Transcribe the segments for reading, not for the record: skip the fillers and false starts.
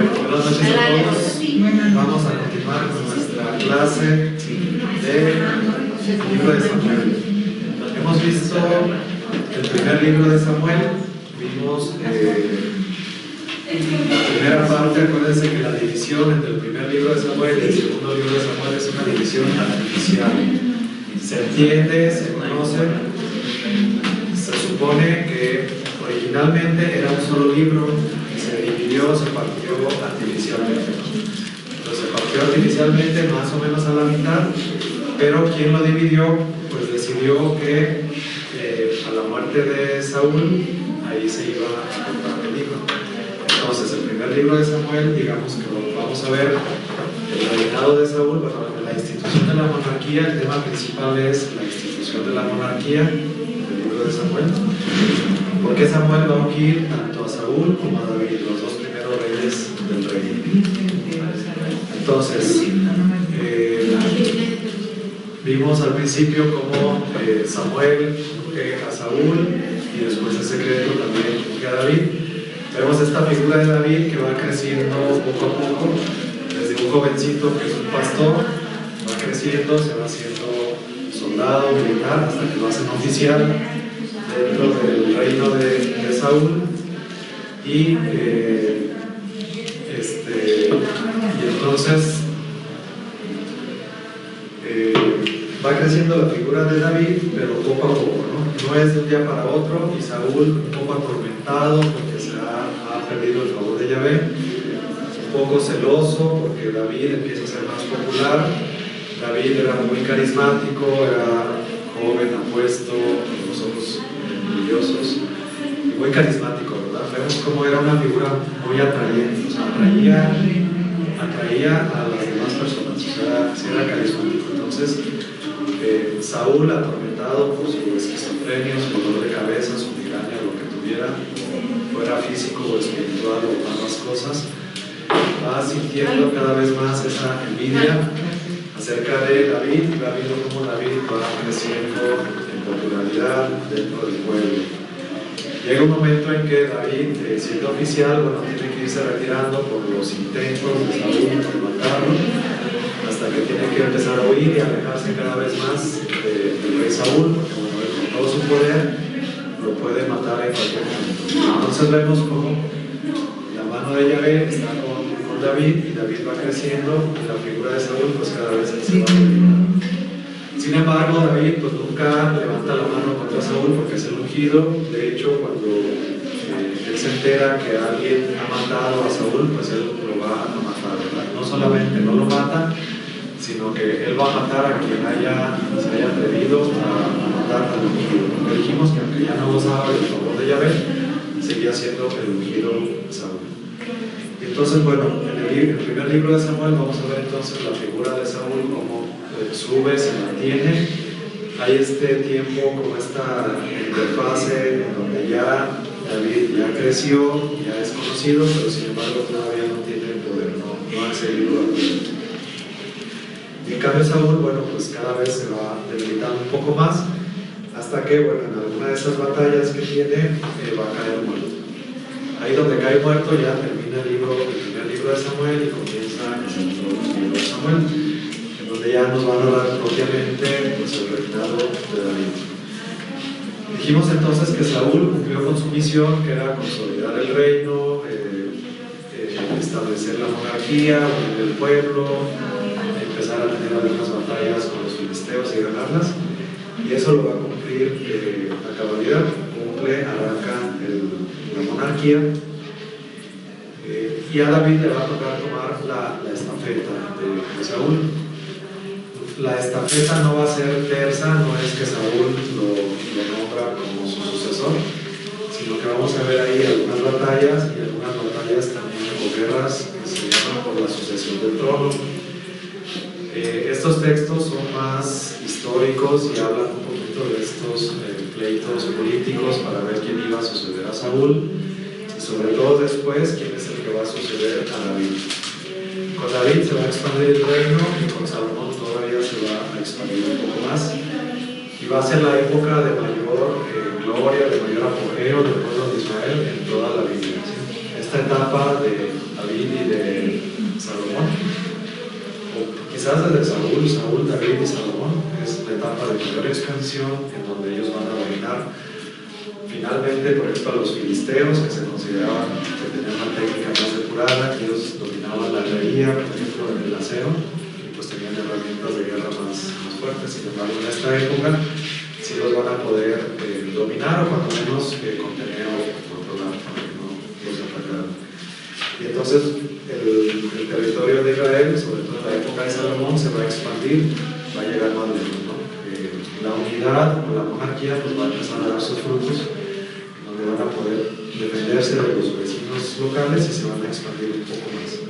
Buenas noches a todos. Vamos a continuar con nuestra clase de libro de Samuel. Hemos visto el primer libro de Samuel, vimos la primera parte. Acuérdense que la división entre el primer libro de Samuel y el segundo libro de Samuel es una división artificial. Se entiende, se conoce, se supone que originalmente era un solo libro y se dividió, se partió artificialmente. Entonces se partió artificialmente más o menos a la mitad, pero quien lo dividió pues decidió que a la muerte de Saúl ahí se iba a cortar el libro. Entonces el primer libro de Samuel, digamos que vamos a ver el reinado de Saúl, bueno, la institución de la monarquía. El tema principal es la institución de la monarquía del libro de Samuel, porque Samuel va a ungir tanto a Saúl como a David, los dos primeros reyes del reino. Entonces vimos al principio cómo Samuel unge a Saúl y después en secreto también unge a David. Vemos esta figura de David que va creciendo poco a poco, desde un jovencito que es un pastor, va creciendo, se va haciendo soldado, militar, hasta que lo hacen oficial dentro del reino de Saúl. Y entonces va creciendo la figura de David, pero poco a poco, no es de un día para otro. Y Saúl, un poco atormentado porque se ha perdido el favor de Yahvé, un poco celoso porque David empieza a ser más popular. David era muy carismático, era joven, apuesto, con los ojos brillosos y muy carismático, ¿verdad? Vemos cómo era una figura muy atrayente, o sea, atraía a las demás personas, o sea, sí era carismático. Entonces Saúl, atormentado por su esquizofrenia, su dolor de cabeza, su migraña, lo que tuviera, fuera físico o espiritual o ambas cosas, va sintiendo cada vez más esa envidia acerca de David, va viendo cómo David va creciendo en popularidad dentro del pueblo. Llega un momento en que David, siendo oficial, bueno, tiene que irse retirando por los intentos de Saúl por matarlo, hasta que tiene que empezar a huir y alejarse cada vez más del rey Saúl, porque bueno, él con todo su poder lo puede matar en cualquier momento. Entonces vemos cómo la mano de Yahvé está con David, y David va creciendo y la figura de Saúl pues cada vez se va debilitando. Sin embargo, David pues nunca levanta la mano contra Saúl porque es el ungido. De hecho, cuando él se entera que alguien ha matado a Saúl, pues él lo va a matar, ¿verdad? No solamente no lo mata, sino que él va a matar a quien se haya atrevido a matar al ungido. Porque dijimos que aunque ya no gozaba del favor de Yahvé, seguía siendo el ungido Saúl. Entonces, bueno, en el primer libro de Samuel vamos a ver entonces la figura de Saúl, cómo sube, se mantiene. Hay este tiempo, como esta interfase en donde ya David ya creció, ya es conocido, pero sin embargo todavía no tiene el poder, no ha accedido al poder. En cambio Saúl, bueno, pues cada vez se va debilitando un poco más, hasta que, bueno, en alguna de esas batallas que tiene, va a caer muerto. Ahí donde cae muerto ya termina el primer libro de Samuel, y comienza el segundo libro de Samuel, en donde ya nos va a narrar propiamente pues, el reinado de David. Dijimos entonces que Saúl cumplió con su misión, que era consolidar el reino, establecer la monarquía, unir el pueblo, empezar a tener algunas batallas con los filisteos y ganarlas, y eso lo va a cumplir a cabalidad. Arranca la monarquía, y a David le va a tocar tomar la estafeta de Saúl. La estafeta no va a ser tersa, no es que Saúl lo nombra como su sucesor, sino que vamos a ver ahí algunas batallas, y algunas batallas también o guerras que se llaman por la sucesión del trono. Estos textos son más históricos y hablan un poquito de estos pleitos políticos para ver quién iba a suceder a Saúl, y sobre todo después quién es el que va a suceder a David. Con David se va a expandir el reino, y con Salomón todavía se va a expandir un poco más, y va a ser la época de mayor gloria, de mayor apogeo del pueblo de Israel en toda la Biblia, ¿sí? esta etapa de David y de Salomón, o quizás desde Saúl, David y Salomón, es la etapa de mayor expansión en donde ellos van a dominar. Finalmente, por ejemplo, a los filisteos, que se consideraban que tenían una técnica más depurada, que ellos dominaban la herrería, por ejemplo, en el acero, y pues tenían herramientas de guerra más fuertes. Sin embargo, en esta época sí los van a poder dominar, o cuando menos contener o controlar para que no los atacaran. Y entonces el territorio de Israel, sobre todo en la época de Salomón, se va a expandir, va a llegar más lejos, ¿no? La unidad o la monarquía pues va a empezar a dar sus frutos, donde van a poder defenderse de los vecinos locales y se van a expandir un poco más.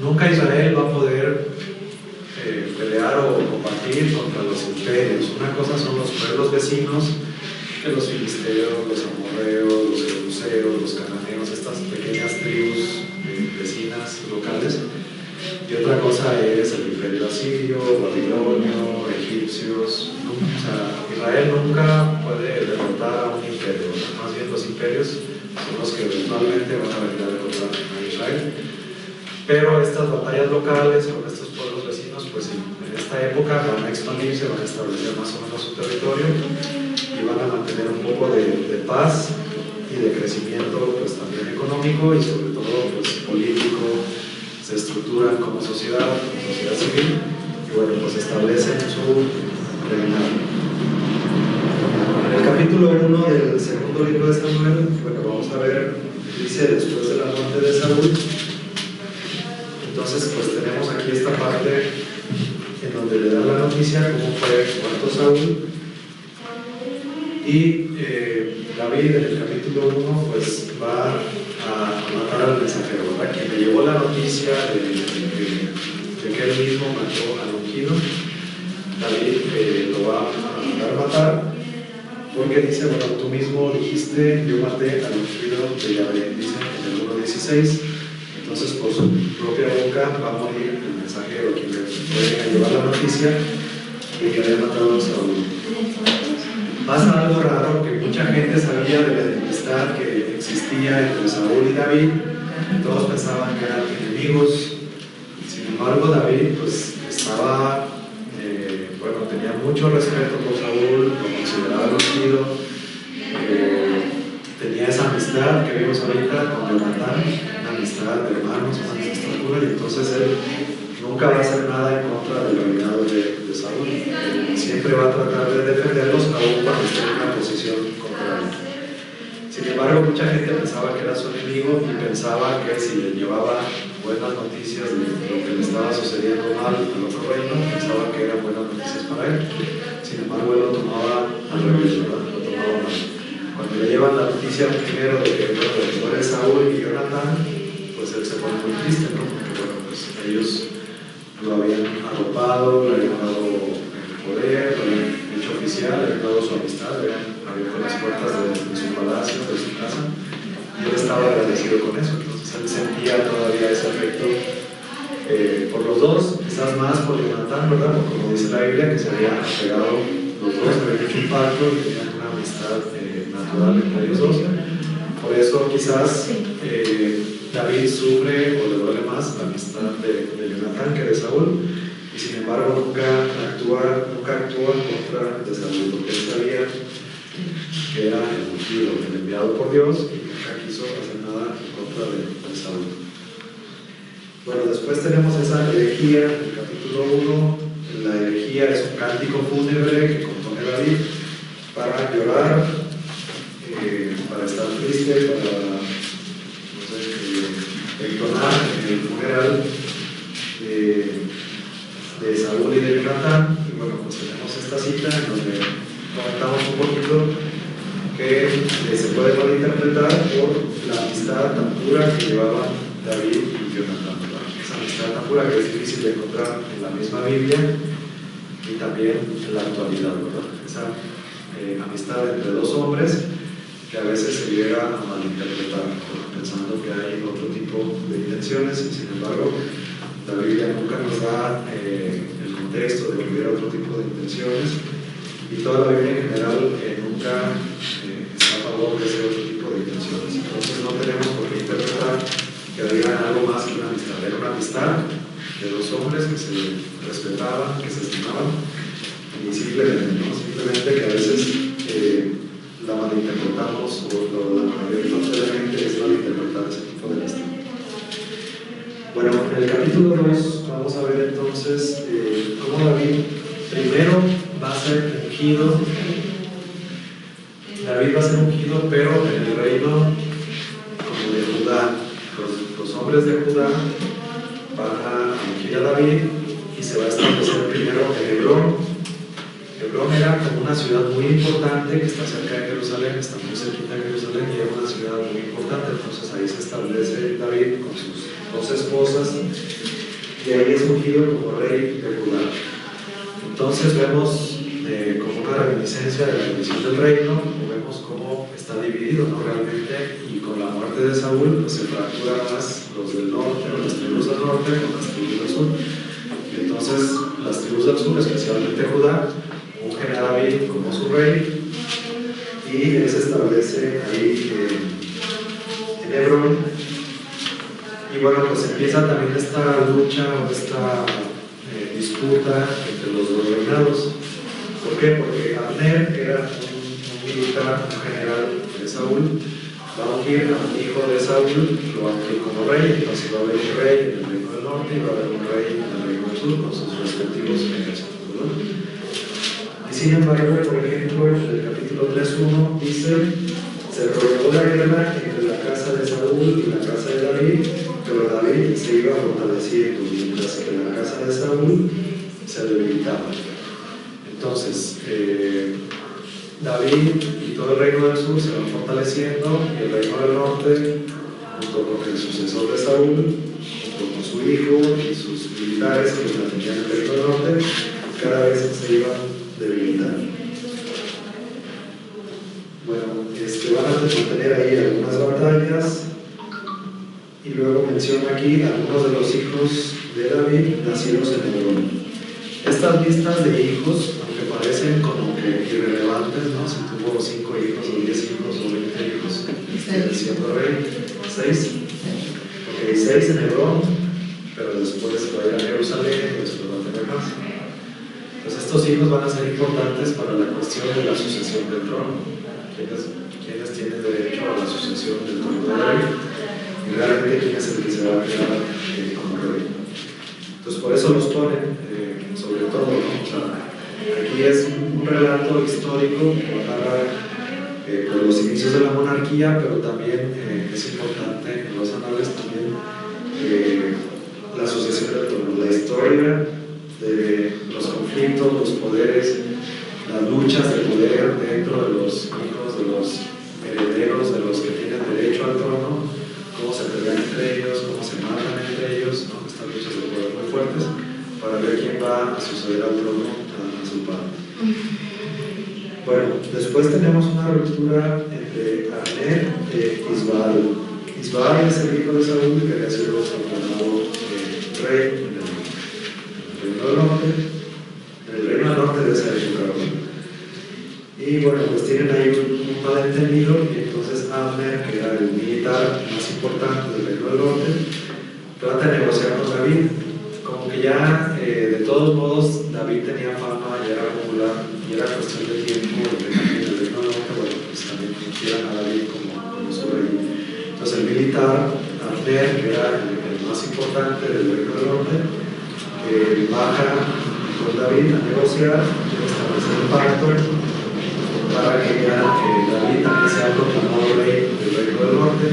Nunca Israel va a poder pelear o combatir contra los imperios. Una cosa son los pueblos vecinos, que los filisteos, los amorreos, los jebuseos, los cananeos, estas pequeñas tribus vecinas locales, y otra cosa es el imperio asirio, babilonio, egipcios. O sea, Israel nunca puede derrotar a un imperio, ¿no? Más bien los imperios son los que eventualmente van a venir a derrotar a Israel. Pero estas batallas locales con estos pueblos vecinos, pues en esta época van a expandirse, van a establecer más o menos su territorio y van a mantener un poco de paz y de crecimiento, pues también económico y sobre todo pues político. Se estructuran como sociedad civil, y bueno, pues establecen su reinado. En el capítulo 1 del segundo libro de Samuel, bueno, vamos a ver, dice después de la muerte de Saúl. Entonces, pues tenemos aquí esta parte en donde le dan la noticia cómo fue muerto Saúl, y David en el capítulo 1 pues va a matar al mensajero, ¿verdad? Quien le llevó la noticia de que él mismo mató al ungido. David lo va a mandar matar, porque dice, bueno, tú mismo dijiste, yo maté al ungido de Yahvé, dice en el 1:16. Entonces por su propia boca va a morir el mensajero, quien le puede llevar la noticia de que había matado a Saúl. Pasa algo raro, que mucha gente sabía de la enemistad que existía entre Saúl y David. Todos pensaban que eran enemigos. Sin embargo, David pues estaba, bueno, tenía mucho respeto por Saúl, lo consideraba ungido, tenía esa amistad que vimos ahorita con Jonatán, una amistad de hermanos, una amistad, y entonces él nunca va a hacer nada en contra del reinado de Saúl. Siempre va a tratar de defenderlos aún cuando esté en una posición contraria. Sin embargo, mucha gente pensaba que era su enemigo y pensaba que si le llevaba buenas noticias de lo que le estaba sucediendo mal al otro reino, pensaba que eran buenas noticias para él. Sin embargo, él lo tomaba al revés, ¿verdad? Lo tomaba mal. Cuando le llevan la noticia primero de que muere Saúl y Jonatán, pues él se pone muy triste, ¿no? Porque bueno, pues ellos lo habían arropado, le habían dado el poder, lo habían hecho oficial, le habían dado su amistad, le habían abierto las puertas de su palacio, de su casa, y él estaba agradecido con eso. Entonces él sentía todavía ese afecto por los dos, quizás más por Jonatán, ¿verdad? Porque como dice la Biblia, que se habían pegado los dos, habían hecho un pacto y tenían una amistad natural entre ellos dos. Por eso quizás David sufre o le duele más la amistad de Jonatán que de Saúl, y sin embargo nunca actúa en contra de Saúl, porque él sabía que era el ungido, el enviado por Dios, y nunca quiso hacer nada en contra de Saúl. Bueno, después tenemos esa elegía en el capítulo 1. La elegía es un cántico fúnebre que compone David para llorar, para estar triste, para entonar el funeral de Saúl y de Jonatán. Y bueno, pues tenemos esta cita en donde comentamos un poquito que se puede malinterpretar por la amistad tan pura que llevaban David y Jonatán, ¿verdad? Esa amistad tan pura que es difícil de encontrar en la misma Biblia y también en la actualidad, ¿verdad? Esa amistad entre dos hombres que a veces se llega a malinterpretar, pensando que hay otro tipo de intenciones, y sin embargo la Biblia nunca nos da el contexto de que hubiera otro tipo de intenciones, y toda la Biblia en general nunca está a favor de ese otro tipo de intenciones. Entonces no tenemos por qué de dos hombres que se respetaban, que se estimaban, y simplemente, ¿no? Simplemente que a veces la malinterpretamos, o la mayoría de la gente es malinterpretar ese tipo de lástima. Bueno, en el capítulo 2 vamos a ver entonces cómo David primero va a ser ungido. David va a ser ungido, pero en el reino como de Judá. Los hombres de Judá van a ungir a David y se va a establecer primero en Hebrón. Hebrón era como una ciudad muy importante que está cerca de Jerusalén, está muy cerquita de Jerusalén y era una ciudad muy importante. Entonces ahí se establece David con sus dos esposas y ahí es ungido como rey de Judá. Entonces vemos como una reminiscencia de la división del reino, o vemos cómo está dividido, ¿no? Realmente, y con la muerte de Saúl pues, se fractura más los del norte, o las tribus del norte con las tribus del sur. Entonces las tribus del sur, especialmente Judá, ungen a David como su rey y él se establece ahí en Hebrón. Y bueno, pues empieza también esta lucha o esta disputa entre los dos reinados. ¿Por qué? Porque Abner era un militar, un general de Saúl, va a ungir a un hijo de Saúl, lo va a ungir como rey, entonces va a haber un rey en el reino del norte y va a haber un rey en el reino del sur con sus respectivos ejércitos, ¿no? Y sin embargo, por ejemplo, en el capítulo 3.1 dice: se prolongó la guerra entre la casa de Saúl y la casa de David, pero David se iba fortaleciendo, mientras que la casa de Saúl se debilitaba. Entonces, David y todo el reino del sur se van fortaleciendo y el reino del norte, junto con el sucesor de Saúl, junto con su hijo y sus militares que mantenían el reino del norte, cada vez se iban debilitando. Bueno, van a mantener ahí algunas batallas y luego menciona aquí algunos de los hijos de David nacidos en Hebrón. Estas listas de hijos, aunque parecen como que irrelevantes, ¿no? Si tuvo 5 hijos o 10 hijos o 20 hijos siendo rey, 6. Ok, 6 en Hebrón, pero después va a ir a Jerusalén y después va a tener más. Entonces estos hijos van a ser importantes para la cuestión de la sucesión del trono. ¿Quiénes tienen derecho a la sucesión del trono de David? Y realmente quién es el que se va a quedar como rey. Entonces por eso los ponen, sobre todo, ¿no? O sea, aquí es un relato histórico que narra por los inicios de la monarquía, pero también es importante en los anales también la sucesión del trono, la historia de los conflictos, los poderes, las luchas de poder dentro de los hijos, de los herederos, de los que tienen derecho al trono, cómo se pelean entre ellos, cómo se matan entre ellos, ¿no? Estas luchas de poder muy fuertes para ver quién va a suceder al trono a su padre. Bueno, después tenemos una ruptura entre Abner e Isbaal. Isbaal es el hijo de Saúl que había sido proclamado rey en el reino del norte, en el reino del norte de esa época. Y bueno, pues tienen ahí un malentendido y entonces Abner, que era el militar más importante del reino del norte, trata de negociar con David. Como que ya, de todos modos, David tenía fama, ya era popular, y era cuestión de tiempo de que también el reino del norte, bueno, pues también ungieran a David como su rey. Entonces el militar, Abner, que era el más importante del reino del norte, baja con David a negociar, establecer un pacto para que ya David también sea proclamado rey del reino del norte.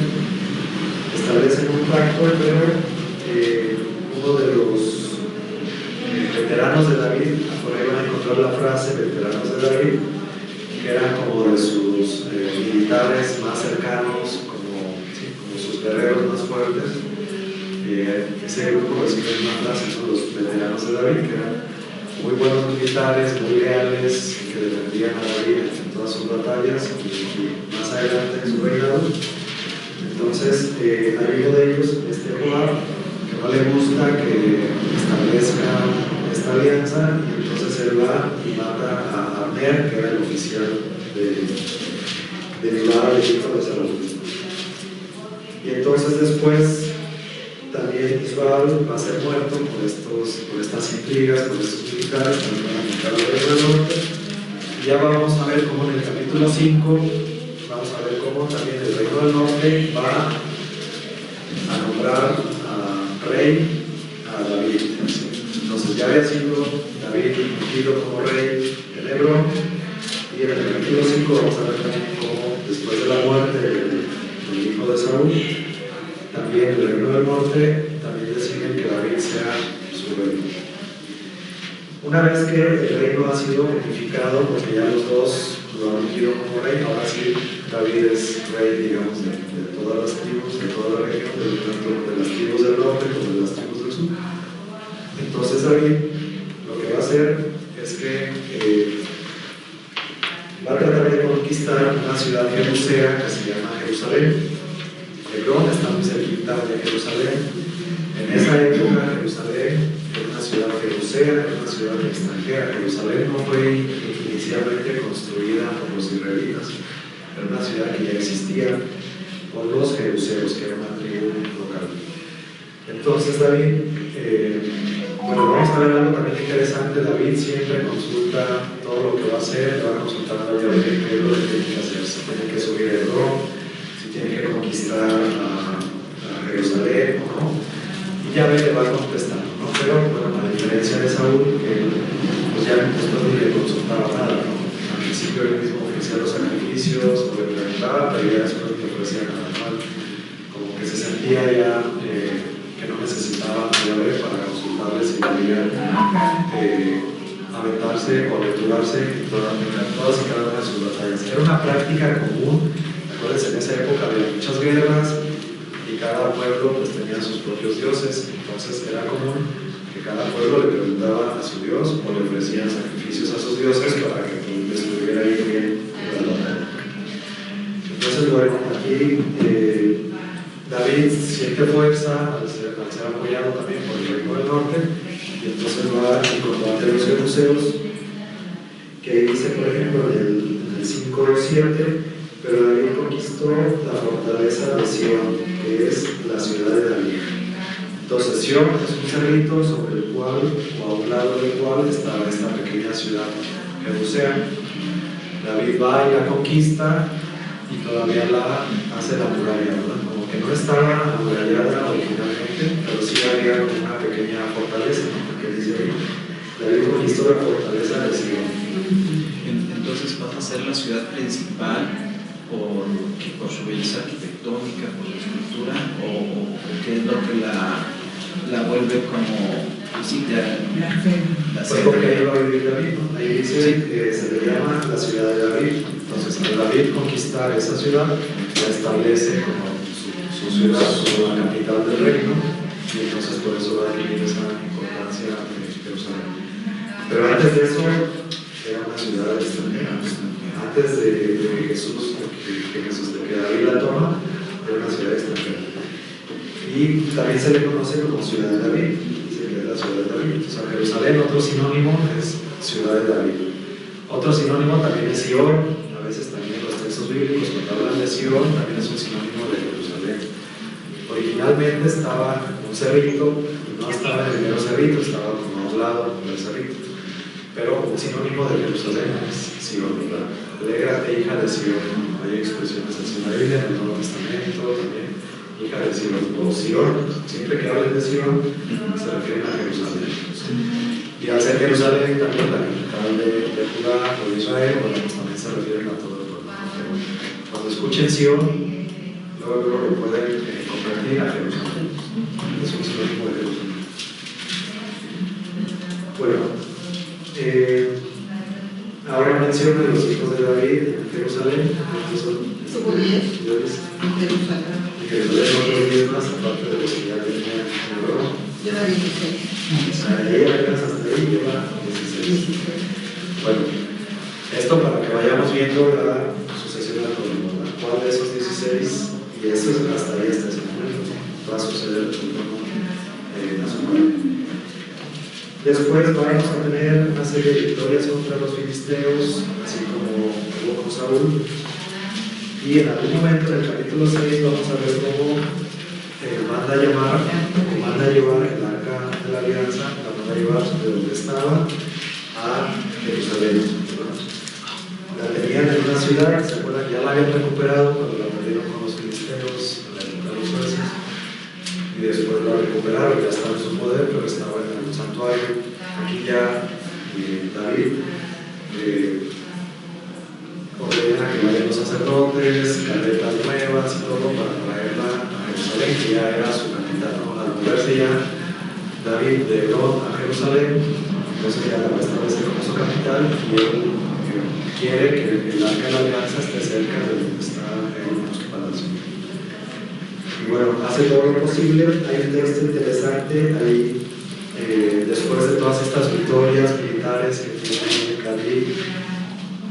Establecen un pacto, pero uno de los veteranos de David, por ahí van a encontrar la frase veteranos de David, que eran como de sus militares más cercanos, como sus guerreros más fuertes. Ese grupo recibe una frase, son los veteranos de David, que eran muy buenos militares, muy leales, que defendían a David en todas sus batallas y más adelante en su reinado. Entonces hay uno de ellos, Joab, que no le gusta que establezca esta alianza, y entonces él va y mata a Abner, que era el oficial de Joab, el hijo de Saúl. Y entonces después también Baal va a ser muerto por estas intrigas, por estos militares que van a montar el reino del norte. Y ya vamos a ver cómo en el capítulo 5, vamos a ver cómo también el reino del norte va a nombrar a rey a David. Entonces ya había sido David ungido como rey en Hebrón, y en el capítulo 5 vamos a ver también cómo después de la muerte del hijo de Saúl, también el reino del norte también deciden que David sea su rey. Una vez que el reino ha sido unificado, porque ya los dos lo han ungido como rey, ahora sí David es rey, digamos, de todas las tribus, de toda la región, tanto de las tribus del norte como de las tribus del sur. Entonces David lo que va a hacer es que va a tratar de conquistar una ciudad jebusea que se llama Jerusalén. Hebrón está muy cerquita de Jerusalén. En esa época Jerusalén era una ciudad jebusea, era una ciudad extranjera. Jerusalén no fue inicialmente construida por los israelitas, era una ciudad que ya existía por los jebuseos, que era una tribu local. Entonces David, bueno, vamos a ver algo también interesante. David siempre consulta todo lo que va a hacer, le va a consultar a Yahvé qué es lo que tiene que hacer, si tiene que subir el Hebrón, si tiene que conquistar a Jerusalén o no. Y Yahvé le va contestando, ¿no? Pero bueno, a diferencia de Saúl, que pues ya después ni le consultaba nada, ¿no? Al principio él mismo ofrecía los sacrificios, o le preguntaba, pero ya después le ofrecía nada mal, como que se sentía ya que no necesitaba a Yahvé para consultarle si podía aventarse o aventurarse en todas y cada una de sus batallas. Era una práctica común. Acuérdense, en esa época había muchas guerras y cada pueblo pues tenía sus propios dioses, entonces era común que cada pueblo le preguntaba a su dios o le ofrecían sacrificios a sus dioses para que les estuviera ahí bien la batalla. Entonces, bueno, aquí David siente fuerza al ser apoyado también por el reino del norte, y entonces va y combate a los jebuseos, que dice, por ejemplo, en el 5:7, pero David conquistó la fortaleza de Sion, que es la ciudad de David. Entonces Sion es un cerrito sobre el cual, o a un lado del cual, estaba esta pequeña ciudad jebusea. David va y la conquista y todavía la hace la muralla, ¿verdad? Como que no estaba amurallada originalmente, pero sí había una pequeña fortaleza, ¿no? Porque dice ahí, David conquistó la fortaleza de Sion. Entonces pasa a ser la ciudad principal por su belleza arquitectónica, por su estructura, o qué es lo que la vuelve como pues porque ahí va a vivir David, ¿no? Ahí dice que se le llama la ciudad de David. Entonces, al David conquistar esa ciudad, la establece como su ciudad, como la capital del reino, y entonces por eso va a adquirir esa importancia de Jerusalén. Pero antes de eso, era una ciudad extranjera. Antes de Jesús, de que David la toma, era una ciudad extranjera. Y también se le conoce como ciudad de David, la ciudad de David. O sea, Jerusalén, otro sinónimo es ciudad de David. Otro sinónimo también es Sion. A veces también los textos bíblicos, cuando hablan de Sion, también es un sinónimo de Jerusalén. Originalmente estaba un cerrito, y no estaba en el mero cerrito, estaba como a un lado del cerrito. Pero un sinónimo de Jerusalén es Sion, ¿verdad? Alégrate, hija de Sion. Hay expresiones así en la Biblia, en el Nuevo Testamento también. Hija de Sion, o Sion, siempre que hablen de Sion, se refieren a Jerusalén. Y al ser Jerusalén también la capital de Judá o de Israel, bueno, pues también se refieren a todo el pueblo. Cuando escuchen Sion, luego lo pueden convertir a Jerusalén. Es un sinónimo de Jerusalén. Bueno, ahora menciona los hijos de David en Jerusalén. Somos 10 en Jerusalén. Jerusalén otros 10 más, aparte de los que ya tenían en Hebrón. Lleva 16. Ahí apenas hasta ahí lleva 16. Bueno, esto para que vayamos viendo la sucesión de cuál de esos 16, y eso es hasta ahí, hasta ese momento, va a suceder el trono nacional. Después vamos a tener una serie de victorias contra los filisteos, así como hubo con Saúl. Y en algún momento en el capítulo 6 vamos a ver cómo manda a llevar el arca de la alianza, la manda a llevar de donde estaba a Jerusalén. La tenían en una ciudad, ¿se acuerdan? Ya la habían recuperado cuando la perdieron con los filisteos en la época de los jueces, y después la recuperaron, ya estaba en su poder, pero estaba en el santuario. Aquí ya David ordena que vayan los sacerdotes, carretas nuevas y todo para traerla a Jerusalén, que ya era su capital, ¿no? Al moverse ya David de Hebrón a Jerusalén, entonces ya la va a establecer como su capital, y él quiere que el arca de la alianza esté cerca de donde está en su palacio. Y bueno, hace todo lo posible. Hay un texto interesante ahí, después de todas estas victorias militares que tiene David,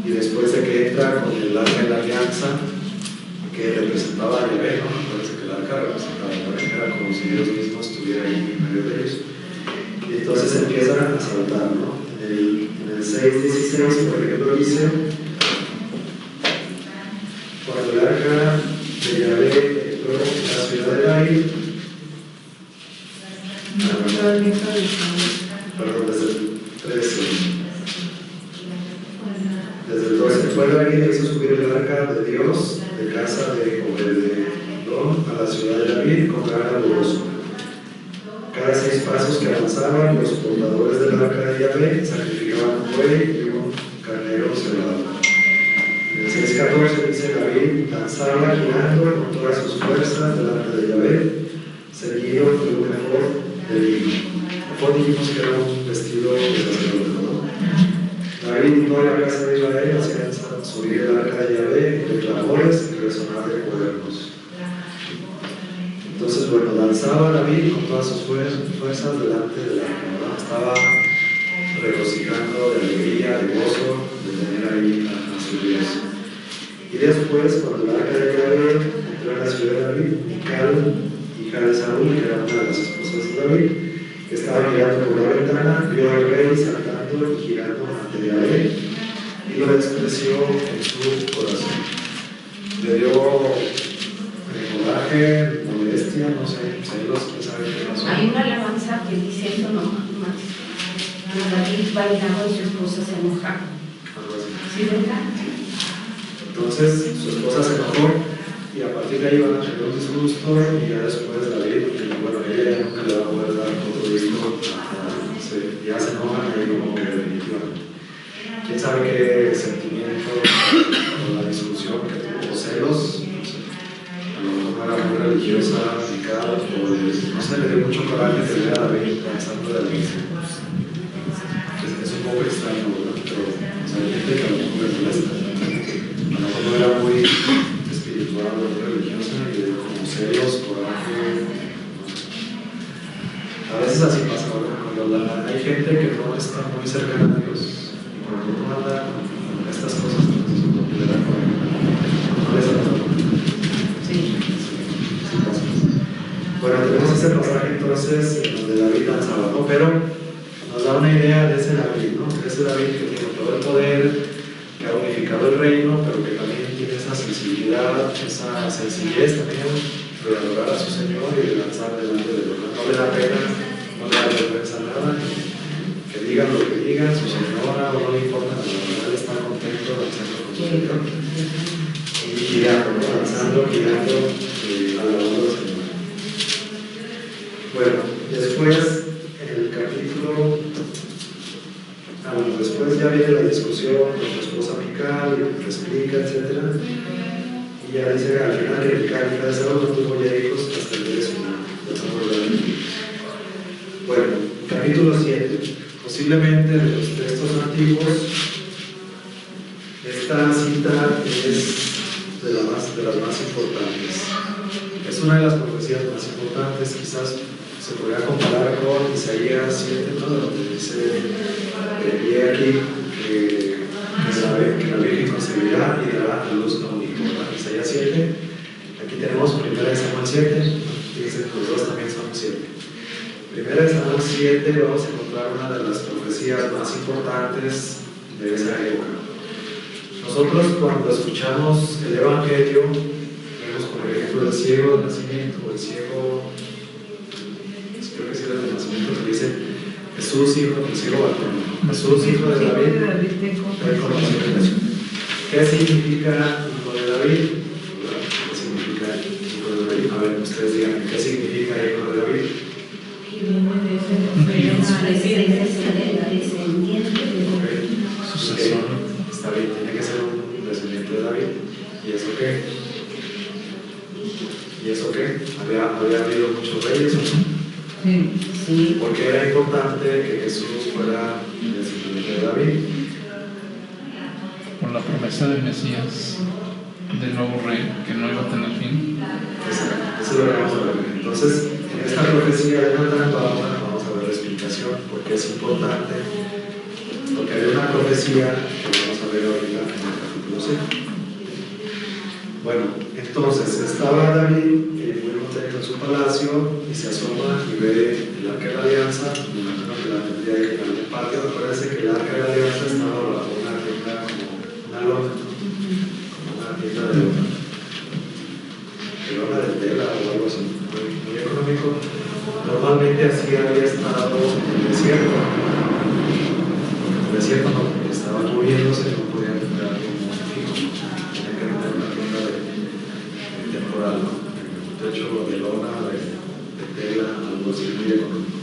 y después de que entra con el arca de la alianza, que representaba a Yahvé, ¿no? Parece que el arca representaba a Yahvé, era como si Dios mismo estuviera ahí en medio de ellos. Y entonces empiezan a saltar, ¿no? En el 6:16, por ejemplo, dice: cuando el arca de Yahvé entró en la ciudad de David, perdón, desde el 13. Desde el 12, fue David e hizo subir el arca de Dios de casa de Obed-Edom a la ciudad de David con gran alborozo. Cada 6 pasos que avanzaban, los portadores del arca de Yahvé sacrificaban un buey y un carnero cebado. En el 6:14 dice: David danzaba girando con todas sus fuerzas delante de Yahvé, seguido de un efod de lino. Efod dijimos que era un vestido de sacerdote, ¿no? David y toda la casa de Israel hacían subir el arca de Yahvé de clamores y resonar de cuernos. Entonces, bueno, danzaba David con todas sus fuerzas delante del arca, ¿no? Estaba regocijando de alegría, de gozo, de tener ahí a su Dios. Y después, cuando el arca de Yahvé entró en la ciudad de David, Mical, hija de Saúl, que era una de las esposas de David, que estaba mirando por la ventana, vio al rey saltando y girando ante Yahvé, y lo despreció en su corazón. Le dio coraje, molestia, no sé, celos, quién sabe qué pasó. Hay una alabanza que dice esto nomás, que David bailaba y su esposa se enojaba. Algo así. ¿Sí, verdad? Entonces su esposa se enojó, y a partir de ahí van a tener un disgusto, y ya después David, bueno, ella ya nunca le va a poder dar otro disco, ya se enojan ahí como que definitivamente. ¿Quién sabe qué sentimiento o la discusión que tuvo, o celos? No sé. A lo mejor no era muy religiosa, picada, o no sé, le dio mucho coraje de ver a David danzando de alegría. Es un poco extraño, ¿verdad? Pero hay gente que a lo mejor le molesta. A lo mejor no era muy espiritual o muy religiosa, y de como celos, coraje. A veces así pasa, ¿verdad? Cuando hay gente que no está muy cercana a Dios, y cuando uno anda con estas cosas, entonces uno le da coraje. No les da coraje. Sí pasa. Bueno, tenemos ese pasaje entonces en donde David danzaba, ¿no? Pero nos da una idea de ese David, ¿no? De ese David que tiene todo el poder, que ha unificado el reino, pero que también tiene esa sensibilidad, esa sencillez también de adorar a su Señor y de danzar delante de Dios. No le da pena, no le da vergüenza nada, que digan lo que digan, su señora, o no le importa nada, él está contento danzando con su Señor. Y girando, ¿no? Danzando, girando, alabando al Señor. Bueno, después, en el capítulo, después ya viene la discusión con su esposa Mical, que explica, etc. Y ya dice al final que Mical, hija de Saúl, no tuvo ya hijos hasta el día de su muerte. Bueno, capítulo 7. Posiblemente de los textos antiguos, esta cita es de las más importantes. Es una de las profecías más importantes, quizás se podría comparar con Isaías 7, ¿no? Donde dice: y aquí que la Virgen concebirá y dará a luz a un hijo. Isaías 7, aquí tenemos 1 Samuel 7, fíjense, los dos también son 7. 1 Samuel 7 vamos a encontrar una de las profecías más importantes de esa época. Nosotros cuando escuchamos el Evangelio, vemos por ejemplo ejemplo, el ciego del nacimiento, o el ciego, creo que sí era del nacimiento, que dice Jesús, hijo del ciego Bartolomé, Jesús, hijo de David, el conocimiento. ¿Qué significa hijo de David? ¿Qué significa hijo de David? A ver, ustedes digan, ¿qué significa hijo de David? Sucesor. Está bien, tiene que ser un descendiente de David. ¿Y eso qué? ¿Y eso qué? ¿Había habido muchos reyes o no? Sí. Porque era importante que Jesús fuera descendiente de David. Por la promesa del Mesías, del nuevo rey, que no iba a tener fin. Exacto, eso lo vamos a ver. Entonces, en esta profecía de Natán vamos a ver la explicación, porque es importante, porque hay una profecía que vamos a ver ahorita en el capítulo 5. Bueno, entonces estaba David muy contento en su palacio y se asoma y ve el arca de la alianza. Me imagino que la tendría ahí en algún patio. Acuérdense que el arca de la alianza estaba bajo una tienda, como una lona, como una tienda de lona de tela o algo así, muy económico. Normalmente así había estado en el desierto. En el desierto no, porque estaban moviéndose, no podían entrar como fijo, tenían que entrar en una tienda de temporal, ¿no? Un techo de lona, de tela, algo así muy económico.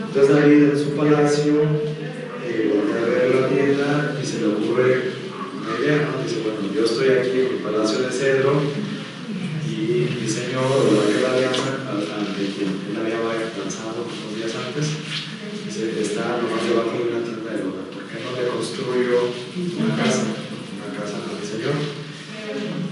Entonces David en su palacio volvió a ver la tienda y se le ocurre una idea, ¿no? Dice, bueno, yo estoy aquí en el palacio de cedro y mi señor, o la que la alianza, ante quien él había lanzado unos días antes, dice, está nomás debajo de una tienda de lona, ¿por qué no le construyo una casa a mi señor?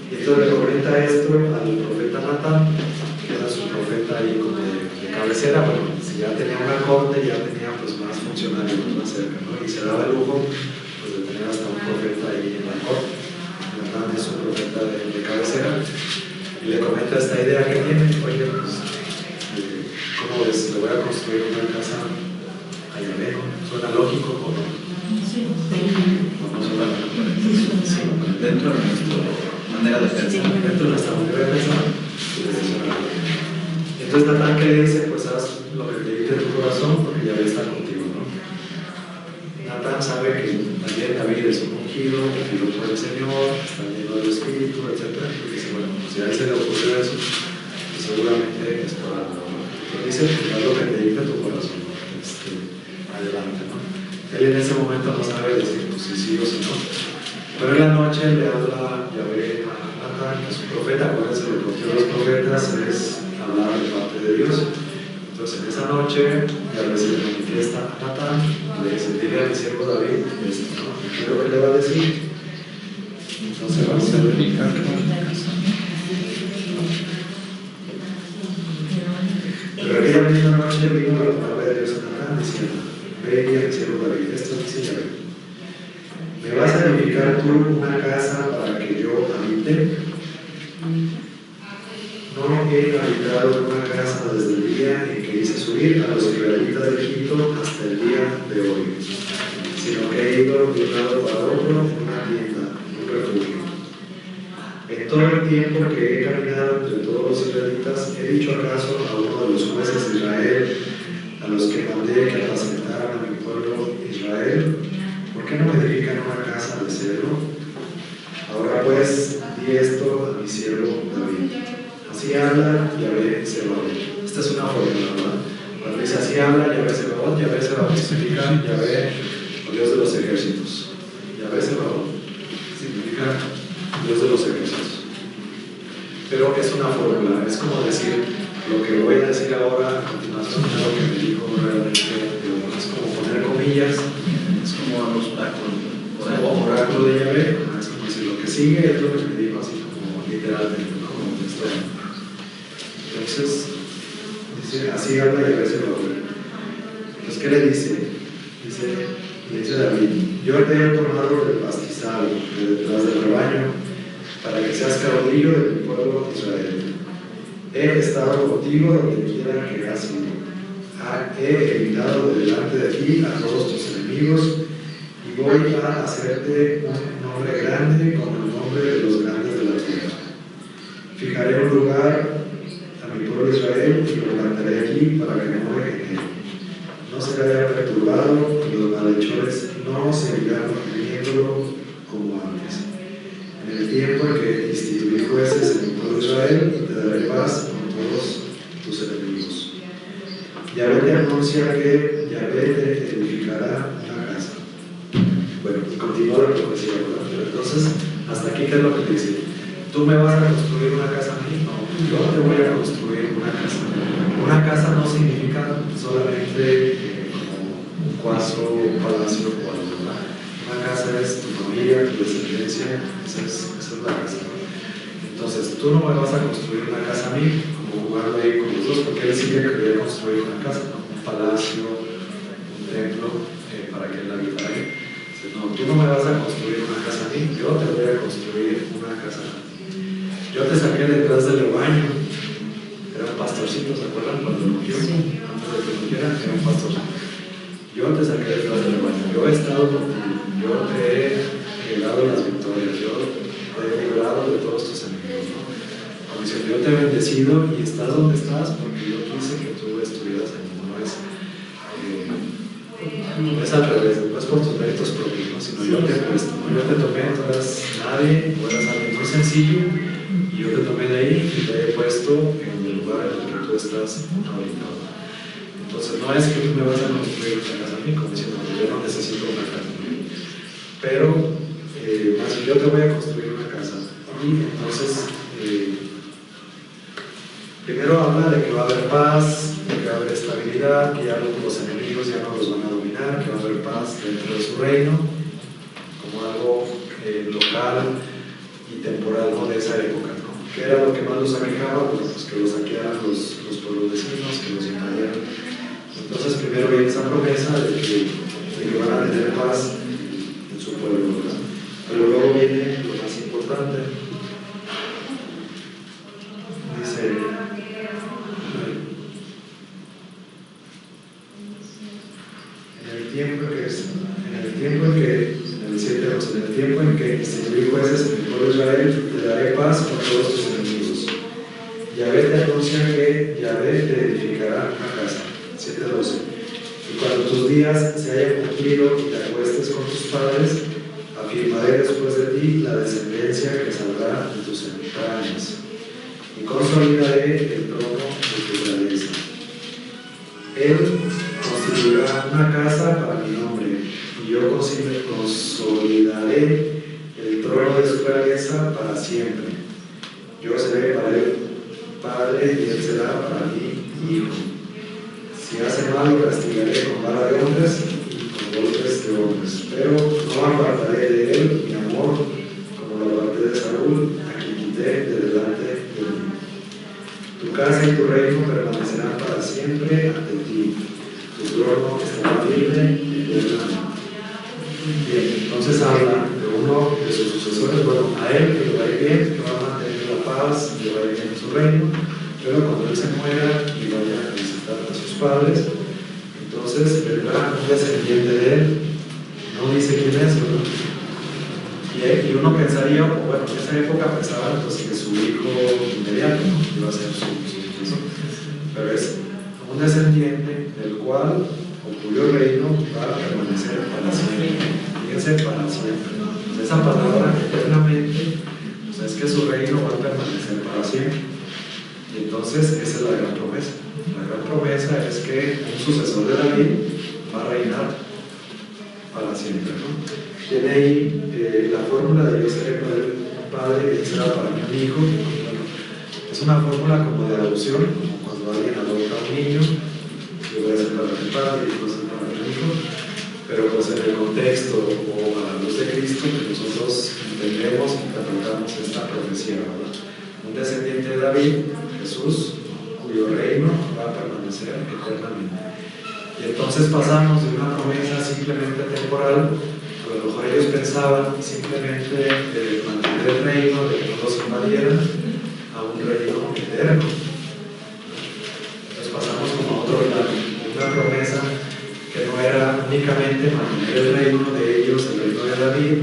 Y entonces le comenta esto al profeta Natán, que era su profeta ahí como de cabecera. Bueno, si ya tenía una corte, ya tenía pues más funcionarios más cerca, ¿no? Y se daba el lujo pues, de tener hasta un profeta ahí en la corte. Natán es un profeta de cabecera y le comenta esta idea que tiene. Oye, pues, ¿cómo ves? Le voy a construir una casa allá lejos. ¿Suena lógico o no? Sí. ¿O no suena lógico? Sí. Dentro de nuestra manera de pensar. Dentro de nuestra manera de pensar. Entonces Natán que le dice, pues haz lo que te dicte tu corazón porque ya está contigo, ¿no? Natán sabe que también David es un ungido por el Señor, está lleno del Espíritu, etc. Y dice, bueno, si a él se le ocurrió eso, pues seguramente es por algo, ¿no? Entonces dice, pues haz lo que te dicte tu corazón, ¿no? Adelante, ¿no? Él en ese momento no sabe decir, pues si sí o si no. Pero en la noche le habla Yahvé a Natán, que es un profeta. Acuérdense que los profetas es hablar de parte de Dios. Entonces en esa noche Yahvé se le manifiesta a Natán y le dice, dile a mi siervo David, ¿no? ¿Qué es lo que le va a decir? Entonces vamos a verificar que pero aquella misma noche vino la palabra de Dios a Natán diciendo, ve y a mi siervo David, esto dice Yahvé. ¿Me vas a edificar tú una casa para que yo habite? No he habitado una casa desde el día en que hice subir a los israelitas de Egipto hasta el día de hoy, sino que he ido de un lado para otro una tienda, un refugio. En todo el tiempo que he caminado entre todos los israelitas, ¿he dicho acaso a uno de los jueces de Israel, a los que mandé que apacentaran a mi pueblo Israel? ¿Por qué no me edifican una casa de cedro? Ahora pues, di esto a mi siervo David. Así habla Yahvé Sebaot. Esta es una fórmula, ¿verdad? Cuando dice así habla Yahvé Sebaot significa Yahvé, o Dios de los ejércitos. Yahvé Sebaot significa Dios de los ejércitos. Pero es una fórmula, es como decir, lo que voy a decir ahora a continuación es lo que me dijo realmente Dios. Es como poner comillas. Es como los oráculo de Yahvé, es como decir, lo que sigue es lo que me dijo, así como literalmente, ¿no? Como textualmente. Entonces, dice, así habla Yahvé Sebaot. Entonces, ¿qué le dice? Le dice David, yo te he tomado del pastizal, de detrás del rebaño, para que seas caudillo de mi pueblo Israel. He estado contigo donde quiera que has ido. He eliminado de delante de ti a todos tus enemigos y voy a hacerte un nombre grande como el nombre de los grandes de la tierra. Fijaré un lugar a mi pueblo Israel y lo plantaré aquí para que no degenere. No será perturbado y los malhechores no seguirán oprimiéndolo como antes. En el tiempo en que instituí jueces en mi pueblo Israel, te daré paz con todos tus enemigos. Yahvé te anuncia que Yahvé te edificará una casa. Bueno, y continúa la profecía, ¿verdad? Pero entonces, hasta aquí, ¿qué es lo que te dice? ¿Tú me vas a construir una casa a mí? No, yo te voy a construir una casa. Una casa no significa solamente como un cuarto, un palacio o algo, ¿verdad? Una casa es tu familia, tu descendencia, esa es la casa. Entonces, tú no me vas a construir una casa a mí, como jugando ahí con los dos, porque él sí que quería construir una casa, ¿no? Un palacio, un templo, para que él habitara ahí. Entonces, no, tú no me vas a construir una casa a mí, yo te voy a construir una casa a ti. Yo te saqué detrás del rebaño, era un pastorcito, ¿se acuerdan? Cuando lo ungió, antes de que lo ungieran, era un pastorcito. Yo te saqué detrás del rebaño, yo he estado contigo, yo te he dado las victorias, yo te he librado de todos tus enemigos, ¿no? Como diciendo, yo te he bendecido y estás donde estás porque yo quise que tú estuvieras ahí, no es al revés, no es por tus méritos propios, ¿no? Sino yo te he puesto, ¿no? Yo te tomé, tú eras nadie, tú eras alguien muy sencillo, y yo te tomé de ahí y te he puesto en el lugar en el que tú estás ahorita. Entonces no es que tú me vas a construir una casa a mí, como diciendo, yo no necesito una casa, pero más bien yo te voy a construir una casa. Y entonces primero habla de que va a haber paz, de que va a haber estabilidad, que ya los enemigos ya no los van a dominar, que va a haber paz dentro de su reino, como algo local y temporal, ¿no? De esa época, ¿no? ¿Qué era lo que más los aquejaba? Pues que los saquearan los pueblos vecinos, que los invadieran. Entonces primero viene esa promesa de que van a tener paz en su pueblo, ¿verdad? Pero luego viene lo más importante. Dice, en el tiempo en que instituí jueces en el pueblo de Israel, te daré paz con todos tus enemigos. Yahvé te anuncia que Yahvé te edificará una casa. 7:12. Y cuando tus días se hayan cumplido y te acuestes con tus padres, afirmaré después de ti la descendencia que saldrá de tus entrañas, y consolidaré el trono de tu realeza. Él constituirá una casa para mi nombre, y yo consolidaré el trono de su realeza para siempre. Yo seré para él padre, y él será para mí hijo. Si hace mal, lo castigaré con vara de hombres y con golpes de hombres, pero no apartaré de él mi amor, como lo aparté de Saúl, a quien quité de delante de mí. Tu casa y tu reino permanecerán para siempre ante ti, tu trono estará firme eternamente. Bien, entonces habla de uno de sus sucesores, bueno, a él que le va a ir bien, que va a mantener la paz, que le va a ir bien en su reino, pero cuando él se muera y vaya a visitar a sus padres, entonces vendrá un descendiente de él, no dice quién es, ¿verdad? Y uno pensaría, bueno, en esa época pensaban pues, que su hijo inmediato iba a ser su sucesor, pero es un descendiente del cual o cuyo reino va a permanecer para siempre. Fíjense, para siempre. Entonces, esa palabra eternamente, o sea, es que su reino va a permanecer para siempre. Y entonces esa es la gran promesa. La gran promesa es que un sucesor de David va a reinar para siempre, ¿no? Tiene ahí la fórmula de yo seré para él un padre y él será para mí un hijo. Bueno, es una fórmula como de adopción, como cuando alguien adopta a un niño, yo voy a ser para mi padre y yo voy a ser para mi hijo, pero pues en el contexto o a la luz de Cristo que nosotros entendemos y interpretamos esta profecía, ¿verdad? Un descendiente de David, Jesús, cuyo reino va a permanecer eternamente. Y entonces pasamos de una promesa simplemente temporal, a lo mejor ellos pensaban simplemente mantener el reino, de que no los invadieran, a un reino eterno. Entonces pasamos como a otro lado, una promesa que no era únicamente mantener el reino de ellos, el reino de David.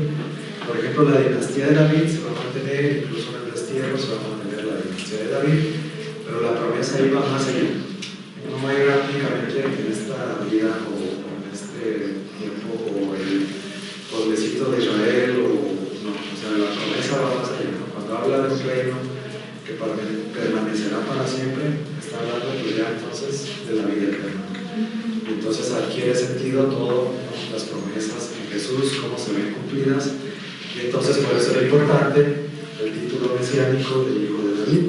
Por ejemplo, la dinastía de David se va a mantener, incluso en el destierro se va a mantener la dinastía dinastía de David, pero la promesa iba más allá. No era únicamente en esta vida o en este tiempo o el pueblecito de Israel no, o sea, la promesa va más allá, ¿no? Cuando habla de un reino que permanecerá para siempre, está hablando pues ya entonces de la vida eterna. Y entonces adquiere sentido todo, ¿no? Las promesas en Jesús, cómo se ven cumplidas, y entonces por eso era importante el título mesiánico del hijo de David.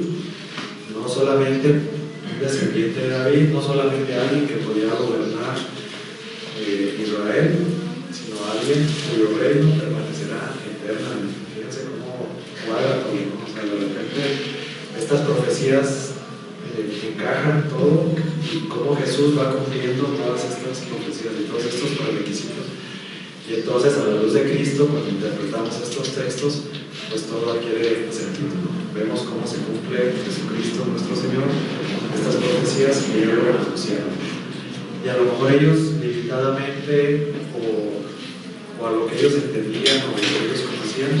No solamente un descendiente de David, no solamente alguien que podía gobernar Israel, sino alguien cuyo reino permanecerá eternamente. Fíjense cómo cuadra todo, ¿no? O sea, de repente estas profecías encajan todo y cómo Jesús va cumpliendo todas estas profecías y todos estos requisitos. Y entonces, a la luz de Cristo, cuando interpretamos estos textos, pues todo adquiere sentido, ¿no? Vemos cómo se cumple Jesucristo nuestro Señor, estas profecías que ellos lo anunciaron. Y a lo mejor ellos limitadamente o a lo que ellos entendían o a lo que ellos conocían,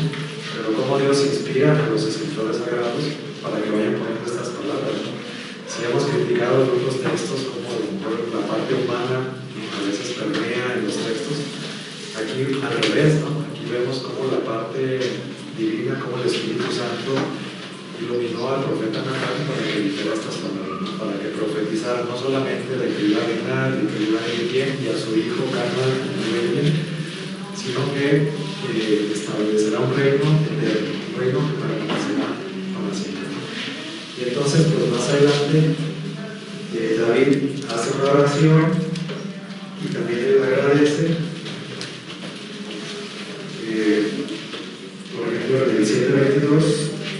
pero cómo Dios inspira a los escritores sagrados para que vayan poniendo estas palabras, ¿no? Si hemos criticado en otros textos como a lo mejor la parte humana, ¿no? A veces permea en los textos, aquí al revés, ¿no? Aquí vemos cómo la parte divina, cómo el Espíritu Santo iluminó al profeta Natán para que dijera estas palabras, ¿no? Para que profetizara no solamente de que iba a reinar, de que iba a ir bien y a su hijo Carnal bien, sino que establecerá un reino eterno, un reino que permanecerá para siempre. Y entonces, pues más adelante, David hace una oración y también le agradece. Por ejemplo, en el 7:22,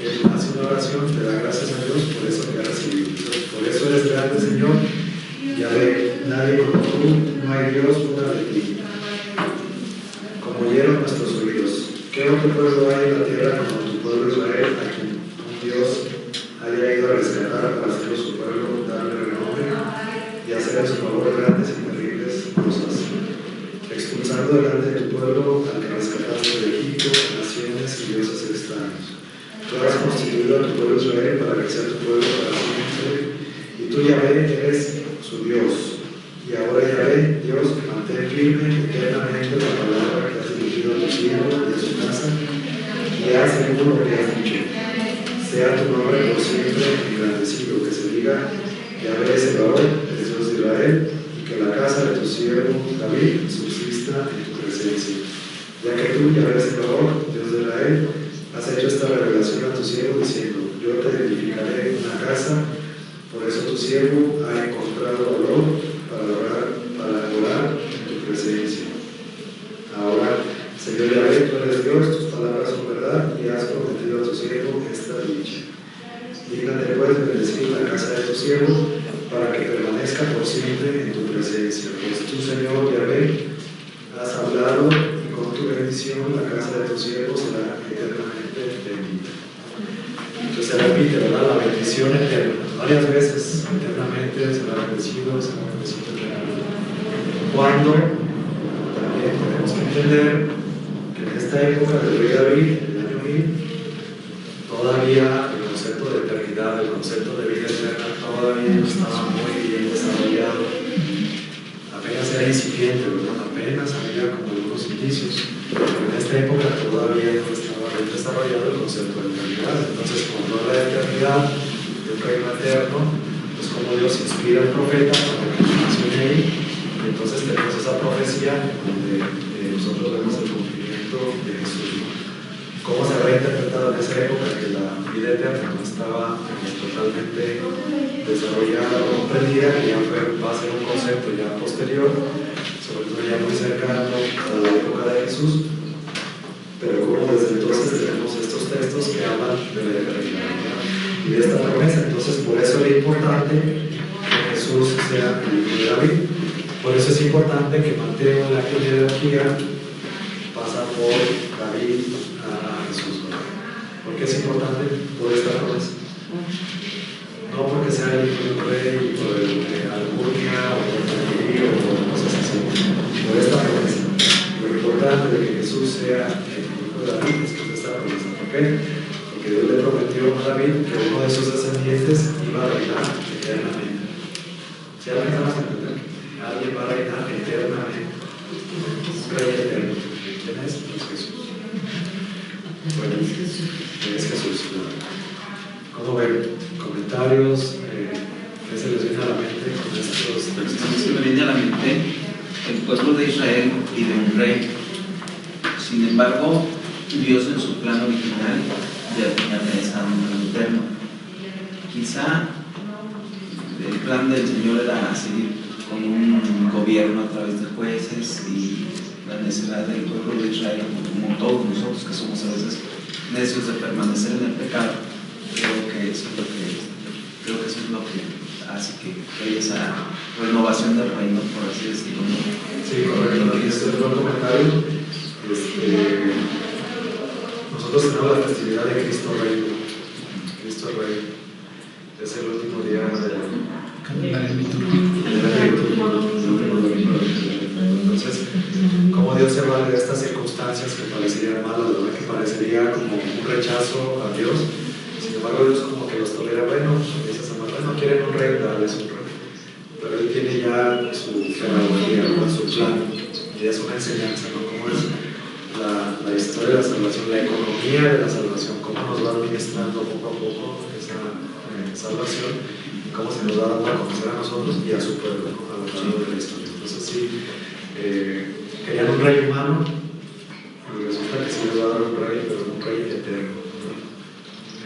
él hace una oración, le da gracias a Dios por eso que ha recibido. Por eso eres grande, Señor, ya ve, nadie como tú, no hay Dios fuera de ti. Como oyeron nuestros oídos, ¿qué otro pueblo hay en la tierra como tu pueblo Israel, a quien un Dios haya ido a rescatar para hacerlo su pueblo, darle renombre y hacer en su favor grandes y terribles cosas? Expulsando delante de tu pueblo al que rescataste de Egipto, naciones y dioses extraños. Tú has constituido a tu pueblo Israel para que sea tu pueblo para siempre, y tú, Yahvé, eres su Dios. Y ahora, Yahvé, Dios, mantén firme eternamente la palabra que has dirigido a tu siervo y a su casa, y haz seguro lo que has dicho. Sea tu nombre por siempre engrandecido, que se diga, Yahvé es el varón, el Dios de Israel, y que la casa de tu siervo David subsista en tu presencia. Ya que tú, Yahvé es el varón, Dios de Israel, has hecho esta revelación a tu siervo diciendo, yo te edificaré una casa, por eso tu siervo ha encontrado valor para adorar en tu presencia. Ahora, Señor Yahvé, tú eres Dios, tus palabras son verdad y has prometido a tu siervo esta dicha. Dígnate pues bendecir la casa de tu siervo para que permanezca por siempre en tu presencia. Pues tú, Señor Yahvé, has hablado y con tu bendición la casa de tu siervo será eternamente bendita. Entonces se repite, ¿verdad? La bendición eterna. Varias veces eternamente será bendecido eternamente. Cuando también tenemos que entender que en esta época del rey David, en el año 1000, todavía el concepto de eternidad, el concepto de vida eterna todavía no estaba muy bien desarrollado. Apenas era incipiente, ¿verdad? Apenas había como algunos indicios, pero en esta época todavía no estaba bien desarrollado el concepto de eternidad. Entonces, cuando habla de eternidad, de un reino eterno, pues como Dios inspira al profeta para que mencione ahí, y entonces tenemos esa profecía donde nosotros vemos el cumplimiento de Jesús, ¿no? ¿Cómo se habrá interpretado en esa época que la vida eterna no estaba totalmente desarrollada o comprendida, que ya va a ser un concepto ya posterior, sobre todo ya muy cercano a la época de Jesús? Pero como desde entonces tenemos estos textos que hablan de la eternidad y de esta promesa. Entonces, por eso es importante que Jesús sea el hijo de David. Por eso es importante que Mateo en la genealogía pasa por David a Jesús. ¿Por qué es importante? Por esta promesa. No porque sea el hijo de un rey, por alcurnia o por familia o por cosas así. Por esta promesa. Lo importante de que Jesús sea el hijo de David es que es esta promesa. ¿Por qué? Porque Dios le prometió a David que uno de sus descendientes descendientes iba a reinar eternamente. ¿Sí alcanzamos a entender? Alguien va a reinar eternamente. Un rey eterno. ¿Quién es? Pues Jesús. Bueno, es Jesús. ¿Cómo ven? ¿Comentarios? ¿Qué se les viene a la mente con estos textos? Se me viene a la mente, el pueblo de Israel pide un rey. Sin embargo, Dios en su plan original ya tenía pensado en un eterno. Quizá el plan del Señor era seguir con un gobierno a través de jueces y la necesidad del pueblo de Israel, como todos nosotros que somos a veces necios de permanecer en el pecado. Creo que eso es lo que hace que haya esa renovación del reino, por así decirlo. Sí, correcto. Este es un buen comentario. Nosotros tenemos la festividad de Cristo Rey. Cristo Rey es el último día del calendario litúrgico. Entonces, como Dios se vale de estas circunstancias que parecerían malas, ¿verdad? Que parecería como un rechazo a Dios. Sin embargo, Dios como que los tolera. Bueno, dice Samuel, no quieren un rey, darles un rey. Pero Él tiene ya su pedagogía, ¿no? Su plan. Y es una enseñanza, ¿no? Cómo es la historia de la salvación, la economía de la salvación, cómo nos va administrando poco a poco esa salvación y cómo se nos va dando a conocer a nosotros y a su pueblo, ¿no? A lo largo de la historia. Entonces sí, querían un rey humano y resulta que sí les va a dar un rey, pero un rey eterno, ¿no?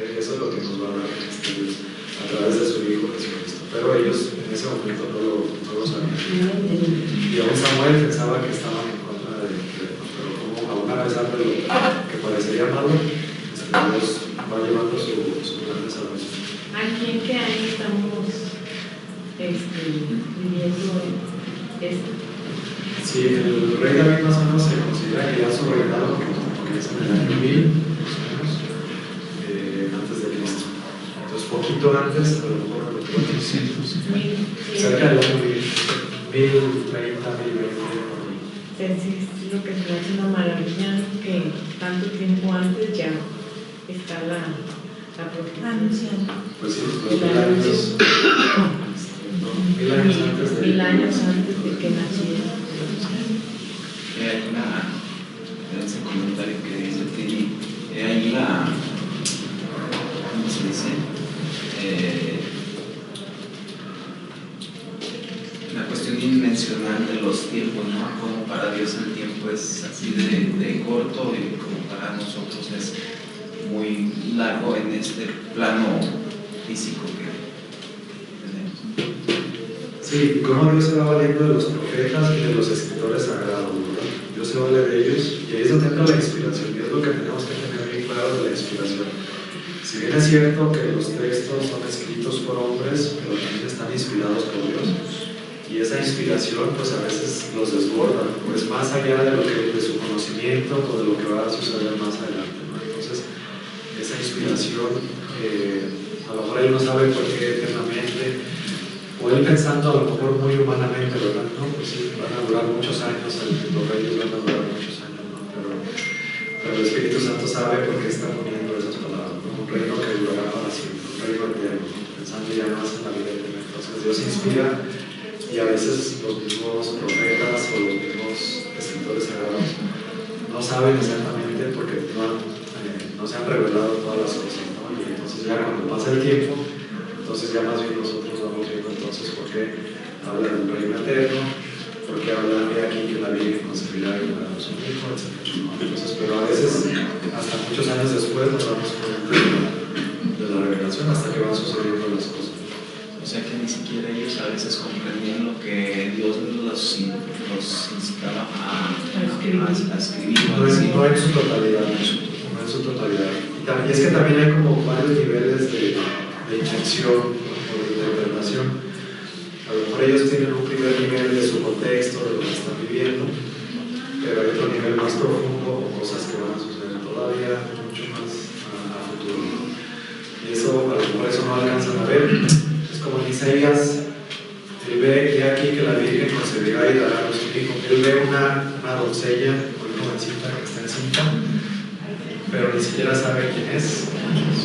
Eso es lo que nos va a dar Dios a través de su Hijo Jesucristo. Pero ellos en ese momento no lo sabían. Y aún Samuel pensaba que estaban en contra de pero como aún a pesar de lo que parecería malo, Dios va llevando su plan de salvación. Aquí en qué año estamos viviendo esto. Sí, el rey David más o menos se considera que ya su reinado, porque es en el año 1000, más o menos, antes de Cristo. Entonces, poquito antes, a lo mejor, cerca del año 1030, 1020. Entonces, lo que se me hace una maravilla que tanto tiempo antes ya está la profesión. Pues sí, 2000 años. 1000 años antes de 1000 años antes de que naciera. Hay en ese comentario que dice que hay ¿cómo se dice? La cuestión inmencional de los tiempos, ¿no? Como para Dios el tiempo es así de corto y como para nosotros es muy largo en este plano físico que tenemos. Sí, y cómo Dios se va valiendo de los profetas y de los escritores sagrados, ¿verdad? Dios se vale de ellos y ahí es donde entra la inspiración, y es lo que tenemos que tener bien claro de la inspiración. Si bien es cierto que los textos son escritos por hombres, pero también están inspirados por Dios, y esa inspiración pues a veces los desborda, pues más allá de su conocimiento o de lo que va a suceder más adelante, ¿no? Entonces, esa inspiración, a lo mejor él no sabe por qué eternamente, o él pensando a lo mejor muy humanamente, ¿verdad? No, pues sí, van a durar muchos años, los reyes van a durar muchos años, ¿no? Pero el Espíritu Santo sabe por qué está poniendo esas palabras, ¿no? Un reino que durará para siempre, un reino eterno, pensando ya más en la vida eterna. Entonces Dios inspira y a veces los mismos profetas o los mismos escritores sagrados no saben exactamente porque no se han revelado todas las cosas, ¿no? Y entonces ya cuando pasa el tiempo, entonces ya más bien nosotros vamos viendo entonces por qué habla del reino eterno, por qué habla de aquí que la Virgen concebirá y dará a su hijo, etc. Entonces, pero a veces hasta muchos años después nos damos cuenta de la revelación hasta que van sucediendo las cosas. O sea que ni siquiera ellos a veces comprendían lo que Dios los incitaba a escribir. No en su totalidad, no en su totalidad. Y es que también hay como varios niveles de intención o de interpretación. A lo mejor ellos tienen un primer nivel de su contexto, de lo que están viviendo, pero hay otro nivel más profundo o cosas que van a suceder todavía mucho más a futuro, ¿no? Y eso, a lo mejor eso no alcanzan a ver. Es como en Isaías, él ve aquí que la Virgen concebirá y dará a su hijo. Él ve una doncella muy jovencita que está encinta, pero ni siquiera sabe quién es.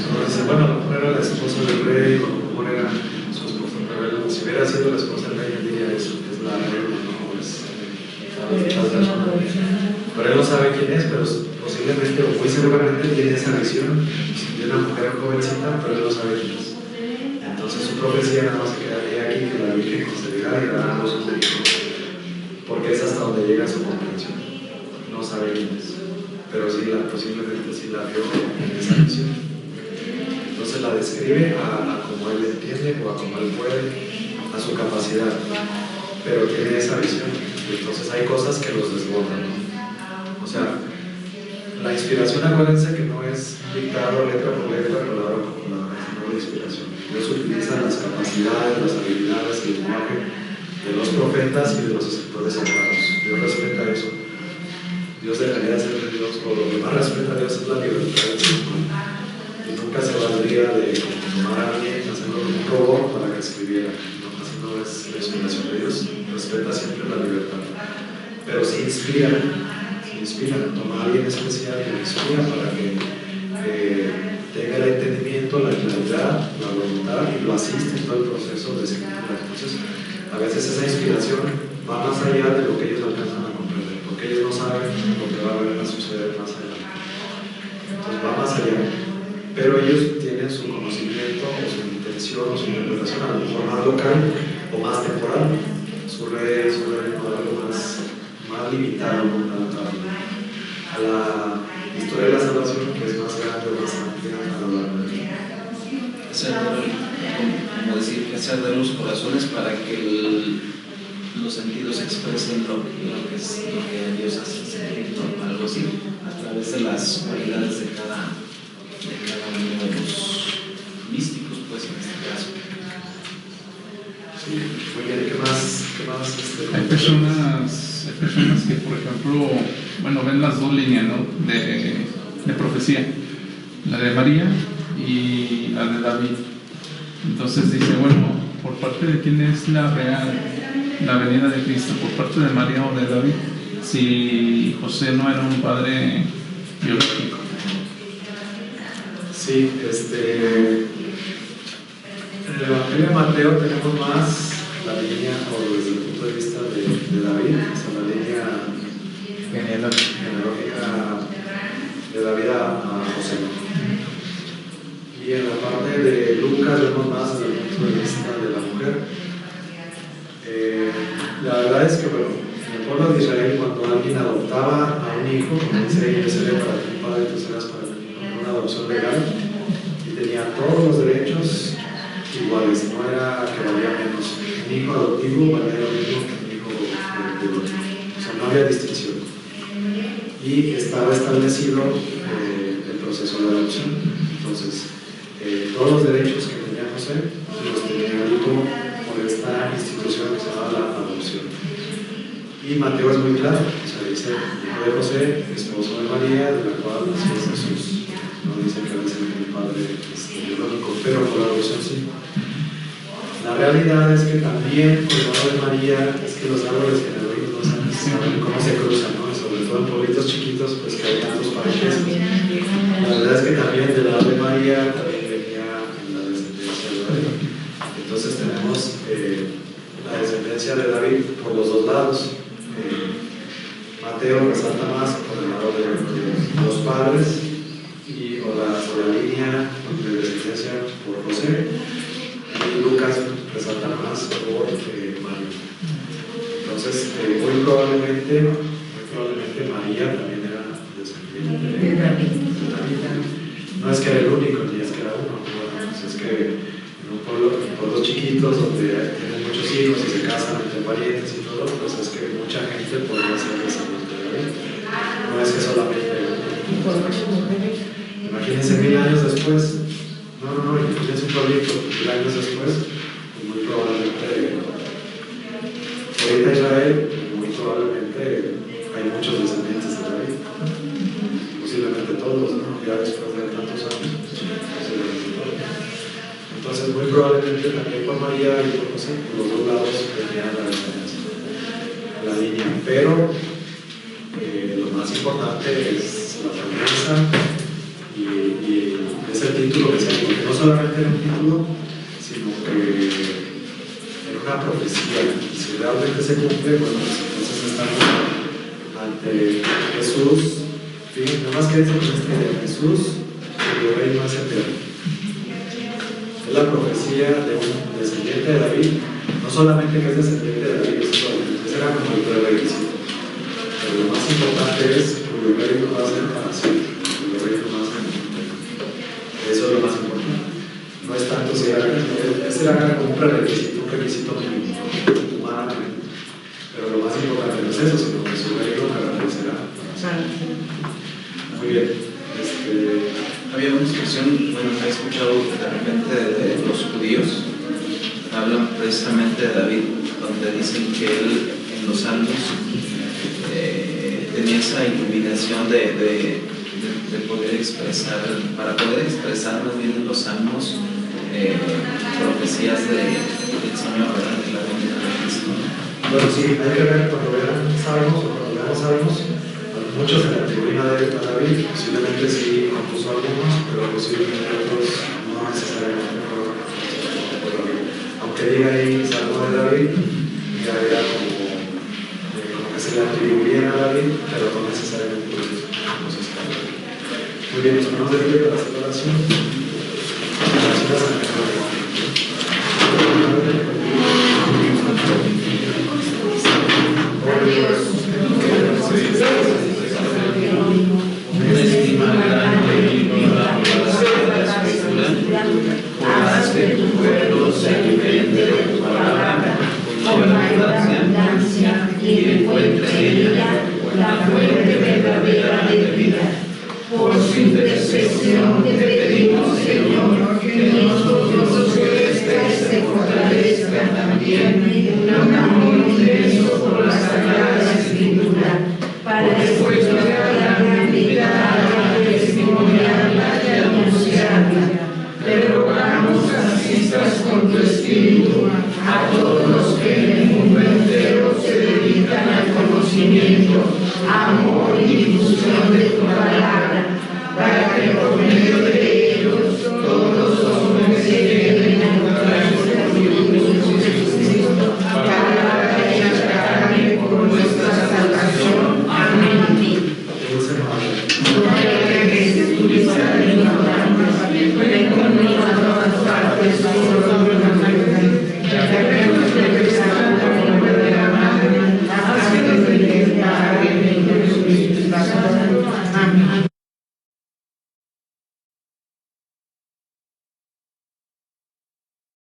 Uno dice, bueno, a lo mejor era la esposa del rey, o a lo mejor era su esposa, pero si hubiera sido la esposa del rey, él diría eso, es la reina, ¿no? Pero él no sabe quién es, pero posiblemente o muy seguramente tiene esa visión de una mujer jovencita, pero él no sabe quién es. Entonces su profecía nada más se quedaría aquí, que la Virgen concederá y dará a los hijos, porque es hasta donde llega su comprensión. No sabe quién es, pero sí posiblemente sí la vio en esa visión. Entonces la describe a como él entiende o a como él puede, a su capacidad, pero tiene esa visión. Y entonces hay cosas que los desbordan, ¿no? O sea, la inspiración, acuérdense que no es dictado letra por letra, palabra por palabra, sino la inspiración. Dios utiliza las capacidades, las habilidades, el lenguaje de los profetas y de los escritores sagrados. Dios respeta eso. Dios dejaría de ser de Dios, o lo que más respeta a Dios es la libertad del ser humano. Y nunca se valdría de tomar a alguien, hacerlo como un robot para que escribiera. No, así no es la inspiración de Dios. Respeta siempre la libertad. Pero sí inspira, toma a alguien especial y lo inspira para que tenga el entendimiento, la claridad, la voluntad y lo asiste en todo el proceso de escritura. Entonces, a veces esa inspiración va más allá de lo que ellos alcanzan a comprender, porque ellos no saben lo que va a suceder más adelante. Entonces va más allá, pero ellos tienen su conocimiento o su intención o su interpretación a lo mejor más local o más temporal. Su rey o algo más limitado a la historia de la salvación, que es más grande o más amplia a lo largo del tiempo. Como decir, hacer de los corazones para que los sentidos expresen lo que Dios hace sentir, ¿no? Algo así, a través de las cualidades de cada uno de los místicos, pues en este caso. Sí, muy bien, ¿qué más Hay personas que, por ejemplo, bueno, ven las dos líneas, ¿no? de profecía, la de María y la de David. Entonces dice, bueno, ¿por parte de quién es la venida de Cristo? ¿Por parte de María o de David? Si José no era un padre biológico. Sí, en el Evangelio de Mateo tenemos más la línea, o desde el punto de vista de David, o sea, la línea genealógica de David a José. Y en la parte de Lucas vemos más desde el punto de vista de la mujer. La verdad es que, bueno, en el pueblo de Israel, cuando alguien adoptaba a un hijo, como dice ahí, yo seré para ti padre, tú serás para mí, una adopción legal, y tenía todos los derechos iguales, no era que valía menos. Un hijo adoptivo valía lo mismo que un hijo biológico, o sea, no había distinción. Y estaba establecido el proceso de adopción. Entonces, todos los derechos que tenía José los tenía el hijo por esta institución que se llama la adopción. Y Mateo es muy claro, o sea, dice, hijo de José, esposo de María, de la cual nació Jesús. No dice que es el padre biológico, pero por adopción sí. La realidad es que también, por el lado de María, es que los árboles genealógicos no saben cómo se cruzan, ¿no? Sobre todo en pueblitos chiquitos, pues que hay tantos parentescos. La verdad es que también del lado de María también venía la descendencia de David. Entonces tenemos la descendencia de David por los dos lados. Mateo resalta más por el lado de los padres o la línea de descendencia por José, y Lucas resalta más por María. Entonces, muy probablemente María también era descendiente de David. No es que era el único, ni es que era uno. Bueno, pues es que en pueblos chiquitos donde tienen muchos hijos y se casan entre parientes y todo, pues es que mucha gente podría ser descendiente de David. No es que solamente imagínense 1000 años después, imagínense un pueblito 1000 años después, y muy probablemente, ahorita Israel, muy probablemente hay muchos descendientes de David, posiblemente todos, ¿no? Ya después de tantos años, posiblemente todos. Entonces, muy probablemente también por María y por José, por los dos lados tenían la descendencia, la línea, pero lo más importante es la promesa y ese título que sea, porque no solamente era un título, sino que era una profecía, y si realmente se cumple, bueno, pues entonces estamos ante Jesús, ¿sí? Nada más que dice de Jesús, cuyo reino es eterno. Es la profecía de un descendiente de David, no solamente que es descendiente de David, ese era como el prerequisito, pero lo más importante es cuyo reino va a ser para siempre, cuyo reino va a ser eterno. Eso es lo más importante. No es tanto si era, ese era como un requisito mínimo, humanamente, pero lo más importante no es eso, sino que su reino permanecerá. Muy bien. Había una expresión, bueno, he escuchado de repente de los judíos, hablan precisamente de David, donde dicen que él en los salmos tenía esa iluminación de poder expresar, para poder expresar más bien en los salmos profecías del Señor, ¿verdad? De la venida de Cristo. Bueno, sí, hay que ver cuando vean salmos o cuando veamos salmos. Muchos se le atribuyen a David, posiblemente sí compuso algunos, pero posiblemente otros no necesariamente por David. Aunque diga ahí Salmo de David, ya era como que se le atribuían a David, pero no necesariamente por eso. Muy bien, nos ponemos de pie para hacer la oración. Una estima grande y viva por la Sagrada Escritura, haz que tu pueblo se alimente de tu palabra con abundancia y encuentre en ella la fuente verdadera de vida. Por su intercesión te pedimos, Señor, que nosotros se fortalezcan también en un amor intenso por la Sagrada Escritura, para estudiarla, meditarla, testimoniarla y anunciarla. Te rogamos asistas con tu Espíritu a todos